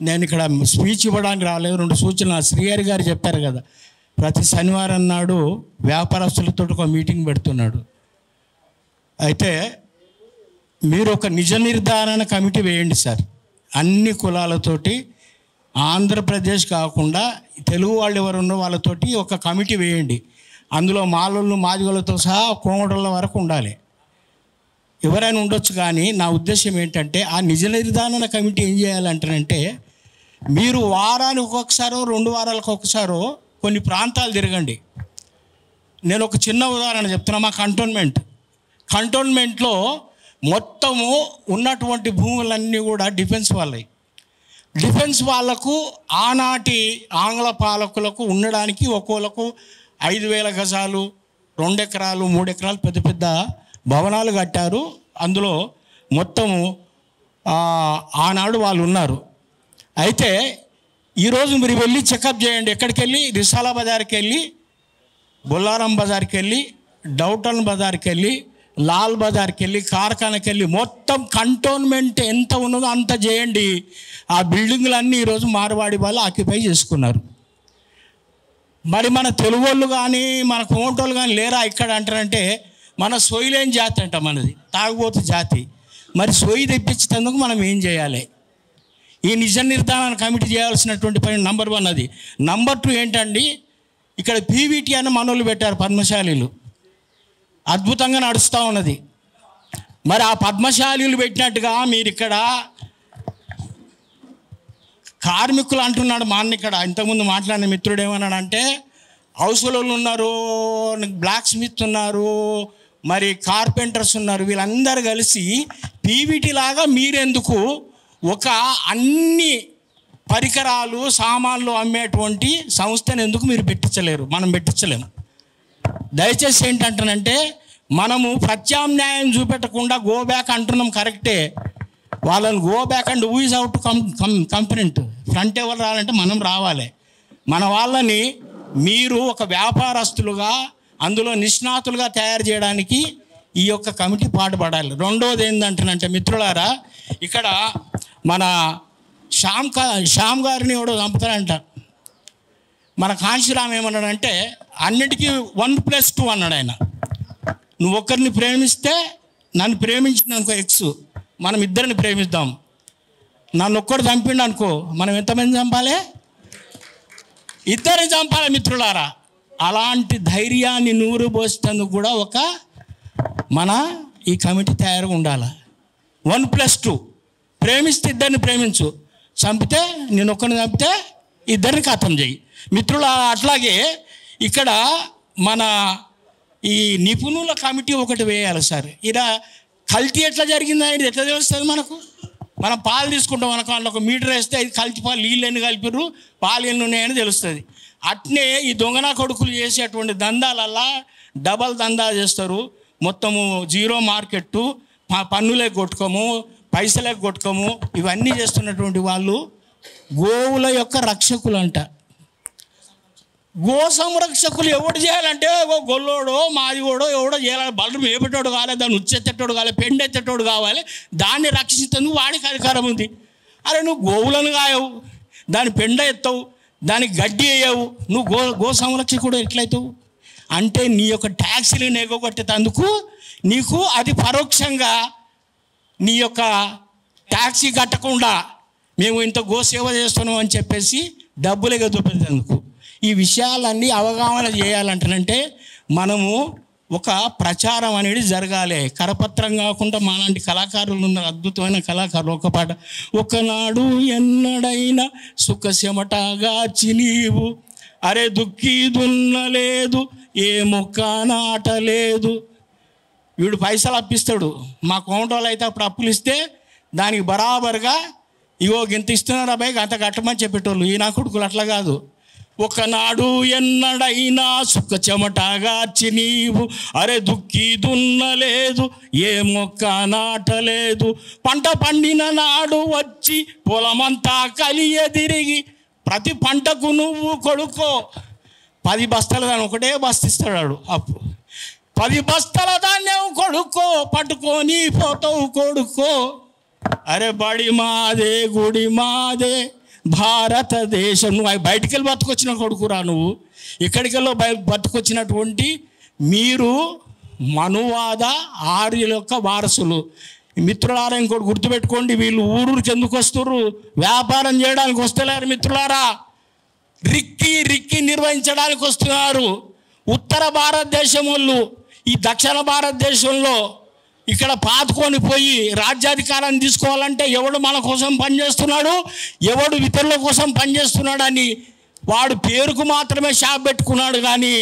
నేను ఇక్కడ స్పీచ్ ఇవ్వడానికి రాలేదు. 2 సూచనలు శ్రీహరి గారు చెప్పారు కదా, ప్రతి శనివారం నాడు వ్యాపారస్తులతో ఒక మీటింగ్ పెడుతున్నాడు. అయితే మీరు ఒక నిజ నిర్ధారణ కమిటీ వేయండి సార్, అన్ని కులాలతోటి. ఆంధ్రప్రదేశ్ కాకుండా తెలుగు వాళ్ళు ఎవరు ఉన్నారో వాళ్ళతోటి ఒక కమిటీ వేయండి. అందులో మాలోళ్ళు మాదిగోళ్ళతో సహా కోమటోళ్ళ వరకు ఉండాలి. ఎవరైనా ఉండొచ్చు, కానీ నా ఉద్దేశం ఏంటంటే ఆ నిజ నిర్ధారణ కమిటీ ఏం చేయాలంటారంటే, మీరు వారానికి ఒక్కొక్కసారో 2 వారాలకు ఒకసారో కొన్ని ప్రాంతాలు తిరగండి. నేను ఒక చిన్న ఉదాహరణ చెప్తున్నా. మా కంటోన్మెంట్లో మొత్తము ఉన్నటువంటి భూములన్నీ కూడా డిఫెన్స్ వాళ్ళవి. డిఫెన్స్ వాళ్లకు ఆనాటి ఆంగ్ల పాలకులకు ఉండడానికి ఒక్కోళ్ళకు 5,000 గజాలు, 2 ఎకరాలు, 3 ఎకరాలు పెద్ద పెద్ద భవనాలు కట్టారు. అందులో మొత్తము ఆనాడు వాళ్ళు ఉన్నారు. అయితే ఈరోజు మీరు వెళ్ళి చెకప్ చేయండి. ఎక్కడికి వెళ్ళి? రిసాలా బజార్కి వెళ్ళి, బొల్లారం బజార్కి వెళ్ళి, డౌటన్ బజార్కి వెళ్ళి, లాల్ బజార్కి వెళ్ళి, కార్ఖానాకి వెళ్ళి, మొత్తం కంటోన్మెంట్ ఎంత ఉన్నదో అంత చేయండి. ఆ బిల్డింగులన్నీ ఈరోజు మార్వాడి వాళ్ళు ఆక్యుపై చేసుకున్నారు. మరి మన తెలుగు వాళ్ళు కానీ మన కోమటోళ్ళు కానీ లేరా ఇక్కడ అంటారంటే, మన సొయ్యలేని జాతి అంట మనది, తాగుబోతు జాతి. మరి సొయ్యి తెప్పించేందుకు మనం ఏం చేయాలి? ఈ నిజ నిర్ధారణ కమిటీ చేయాల్సినటువంటి పని నంబర్ 1 అది. నంబర్ 2 ఏంటండి, ఇక్కడ పీవీటీ అని మనోళ్ళు పెట్టారు, పద్మశాలీలు. అద్భుతంగా నడుస్తూ ఉన్నది. మరి ఆ పద్మశాలీలు పెట్టినట్టుగా మీరు ఇక్కడ కార్మికులు అంటున్నాడు మా అన్న. ఇక్కడ ఇంతకుముందు మాట్లాడిన మిత్రుడు ఏమన్నాడంటే, హౌస్లో ఉన్నారు, బ్లాక్ స్మిత్ ఉన్నారు, మరి కార్పెంటర్స్ ఉన్నారు, వీళ్ళందరూ కలిసి పీవీటీ లాగా మీరెందుకు ఒక అన్ని పరికరాలు సామాన్లు అమ్మేటువంటి సంస్థను ఎందుకు మీరు పెట్టించలేరు? మనం పెట్టించలేము. దయచేసి ఏంటంటానంటే, మనము ప్రత్యామ్నాయం చూపెట్టకుండా గో బ్యాక్ అంటున్నాం, కరెక్టే. వాళ్ళని go back and who is out competent front ఎవరు రావాలంటే మనం రావాలి. మన వాళ్ళని మీరు ఒక వ్యాపారస్తులుగా అందులో నిష్ణాతులుగా తయారు చేయడానికి ఈ యొక్క కమిటీ పాటుపడాలి. రెండోది ఏంటంటానంటే మిత్రులారా, ఇక్కడ మన శ్యామ్ గారిని ఎవడో చంపుతారంట. మన కాంశీరామ్ ఏమన్నాడంటే, అన్నిటికీ 1+2 అన్నాడు ఆయన. నువ్వు ఒక్కరిని ప్రేమిస్తే, నన్ను ప్రేమించిననుకో ఎక్స్, మనం ఇద్దరిని ప్రేమిద్దాం. నన్ను ఒక్కడు చంపిండు అనుకో, మనం ఎంతమంది చంపాలి? ఇద్దరిని చంపాలి మిత్రులారా. అలాంటి ధైర్యాన్ని నూరు పోసేందుకు కూడా ఒక మన ఈ కమిటీ తయారుగా ఉండాలి. 1+2 ప్రేమిస్తే ఇద్దరిని ప్రేమించు, చంపితే నేను ఒక్కరిని చంపితే ఇద్దరిని ఖతం చేయి మిత్రులారా. అట్లాగే ఇక్కడ మన ఈ నిపుణుల కమిటీ ఒకటి వేయాలి సార్. ఇలా కల్తీ ఎట్లా జరిగిందని ఎట్లా తెలుస్తుంది మనకు? మనం పాలు తీసుకుంటాం, మనకు అందులో ఒక మీటర్ వేస్తే ఇది కల్తీ పాలు, నీళ్ళు ఎన్ని కలిపిర్రు, పాలు ఎన్ని ఉన్నాయని తెలుస్తుంది. అట్నే ఈ దొంగన కొడుకులు చేసేటువంటి దందాలల్లా డబల్ దందా చేస్తారు. మొత్తము జీరో మార్కెట్టు, పన్నులే కొట్టుకోము, పైసలే కొట్టుకోము, ఇవన్నీ చేస్తున్నటువంటి వాళ్ళు గోవుల యొక్క రక్షకులు అంట. గో సంరక్షకులు ఎవడు చేయాలంటే, ఓ గొల్లోడో మాదిగోడో ఎవడో చేయాలి. బలరు మేపేటోడు కావాలి, దాన్ని ఉచ్చెత్తేటోడు కావాలి, పెండెత్తేటోడు కావాలి. దాన్ని రక్షించేందుకు వాడికి అధికారం ఉంది. అరే నువ్వు గోవులను కాయవు, దాని పెండ ఎత్తవు, దానికి గడ్డి వేయవు, నువ్వు గో సంరక్షకుడు ఎట్లయితావు? అంటే నీ యొక్క ట్యాక్సీలను ఎగగొట్టేందుకు నీకు అది పరోక్షంగా నీ యొక్క ట్యాక్సీ కట్టకుండా మేము ఇంత గోసేవ చేస్తున్నాం అని చెప్పేసి డబ్బులు ఎగదొప్పేందుకు. ఈ విషయాలన్నీ అవగాహన చేయాలంటే మనము ఒక ప్రచారం అనేది జరగాలి. కరపత్రం కాకుండా మాలాంటి కళాకారులు ఉన్నారు, అద్భుతమైన కళాకారులు. ఒక పాట, ఒకనాడు ఎన్నడైనా సుఖశమటగా చినీవు, అరే దుక్కి దున్నలేదు, ఏ మొక్క నాటలేదు. వీడు పైసలు అప్పిస్తాడు, మా కోమటోళ్ళు అయితే అప్పుడు అప్పులు ఇస్తే దానికి బరాబరుగా ఇగో ఇంత ఇస్తున్నారు అబ్బాయి అంత కట్టమని చెప్పేటోళ్ళు. ఈ నా కొడుకులు అట్లా కాదు. ఒకనాడు ఎన్నడైనా సుఖ చెమటగార్చి నీవు, అరే దుక్కి దున్నలేదు, ఏ మొక్క నాటలేదు, పంట పండిన నాడు వచ్చి పొలమంతా కలియదిరిగి, ప్రతి పంటకు నువ్వు కొడుకో 10 బస్తాల దాన్ని ఒకటే బస్తిస్తాడు అప్పు, 10 బస్తాల ధాన్యం కొడుకో పట్టుకొని పోతావు కొడుకో, అరే బడి మాదే గుడి మాదే భారతదేశం. నువ్వు బయటికి వెళ్ళి బతుకొచ్చిన కొడుకురా నువ్వు. ఇక్కడికెళ్ళో బతుకొచ్చినటువంటి మీరు మనువాద ఆర్యుల యొక్క వారసులు. మిత్రులారా, ఇంకోటి గుర్తుపెట్టుకోండి, వీళ్ళు ఊరూరికి ఎందుకు వస్తుర్రు? వ్యాపారం చేయడానికి వస్తలేరు మిత్రులారా, రిక్కి నిర్వహించడానికి వస్తున్నారు. ఉత్తర భారతదేశం వాళ్ళు ఈ దక్షిణ భారతదేశంలో ఇక్కడ పాతుకొని పోయి రాజ్యాధికారాన్ని తీసుకోవాలంటే ఎవడు మన కోసం పనిచేస్తున్నాడు, ఎవడు ఇతరుల కోసం పనిచేస్తున్నాడు అని వాడు పేరుకు మాత్రమే షాప్ పెట్టుకున్నాడు. కానీ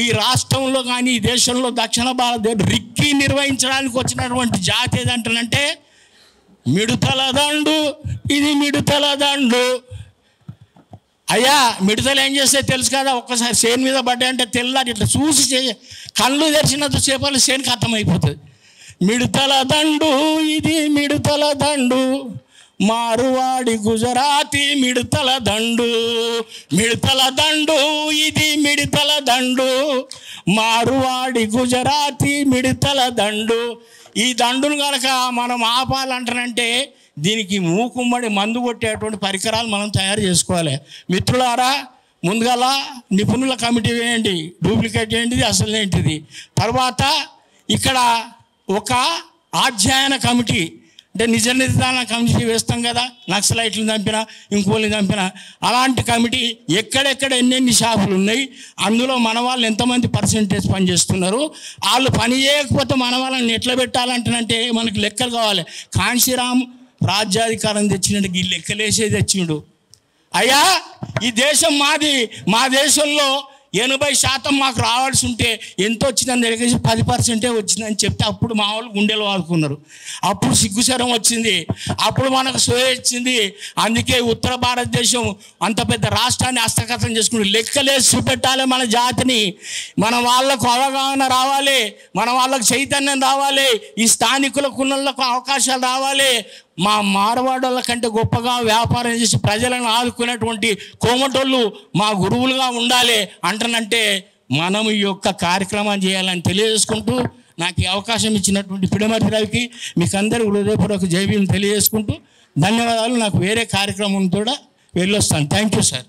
ఈ రాష్ట్రంలో కానీ ఈ దేశంలో దక్షిణ భారతదేశం రిక్కి నిర్వహించడానికి వచ్చినటువంటి జాతి ఏదంటానంటే మిడతల దండు. ఇది మిడతల దండు. అయ్యా, మిడతలు ఏం చేస్తే తెలుసు కదా, ఒక్కసారి సేను మీద పడ్డాయంటే తెల్లారి ఇట్లా చూసి కళ్ళు తెరిచినంత సేపలు సేనుకి అర్థమైపోతుంది. మిడతల దండు, ఇది మిడతల దండు, మారువాడి గుజరాతీ మిడతల దండు. మిడతల దండు, ఇది మిడతల దండు, మారువాడి గుజరాతీ మిడతల దండు. ఈ దండును కనుక మనం ఆపాలంటానంటే దీనికి మూకుమ్మడి మందు కొట్టేటువంటి పరికరాలు మనం తయారు చేసుకోవాలి. మిత్రులారా, ముందుగల నిపుణుల కమిటీ వేయండి, డూప్లికేట్ ఏంటిది అసలు ఏంటిది. తర్వాత ఇక్కడ ఒక అధ్యయన కమిటీ అంటే నిజ నిర్ధారణ కమిటీ వేస్తాం కదా, నక్సలైట్లను చంపిన ఇంకోళ్ళని చంపిన అలాంటి కమిటీ ఎక్కడెక్కడ ఎన్నెన్ని షాపులు ఉన్నాయి, అందులో మన వాళ్ళు ఎంతమంది పర్సెంటేజ్ పనిచేస్తున్నారు, వాళ్ళు పని చేయకపోతే మన వాళ్ళని ఎట్లా పెట్టాలంటానంటే మనకి లెక్కలు కావాలి. కాంశీరామ్ రాజ్యాధికారం తెచ్చినట్టు ఈ లెక్కలేసేది తెచ్చిండు. అయ్యా, ఈ దేశం మాది, మా దేశంలో 80% మాకు రావాల్సి ఉంటే ఎంత వచ్చిందని తెలియజేసి 10% వచ్చిందని చెప్తే అప్పుడు మా వాళ్ళు గుండెలు వాడుకున్నారు. అప్పుడు సిగ్గుశరం వచ్చింది, అప్పుడు మనకు సోయ వచ్చింది. అందుకే ఉత్తర భారతదేశం అంత పెద్ద రాష్ట్రాన్ని హస్తగతం చేసుకుని లెక్కలేసి చూపెట్టాలి మన జాతిని. మన వాళ్ళకు అవగాహన రావాలి, మన వాళ్ళకు చైతన్యం రావాలి, ఈ స్థానికుల కులంలకు అవకాశాలు రావాలి. మా మార్వాడోళ్ళ కంటే గొప్పగా వ్యాపారం చేసి ప్రజలను ఆదుకునేటువంటి కోమటోళ్ళు మా గురువులుగా ఉండాలి అంటానంటే మనం ఈ యొక్క కార్యక్రమం చేయాలని తెలియజేసుకుంటూ నాకు ఈ అవకాశం ఇచ్చినటువంటి పిడమర్తి రవికి మీకు అందరూ హృదయపూర్వక జైబీలు తెలియజేసుకుంటూ ధన్యవాదాలు. నాకు వేరే కార్యక్రమం కూడా వెళ్ళొస్తాను. Thank you sir.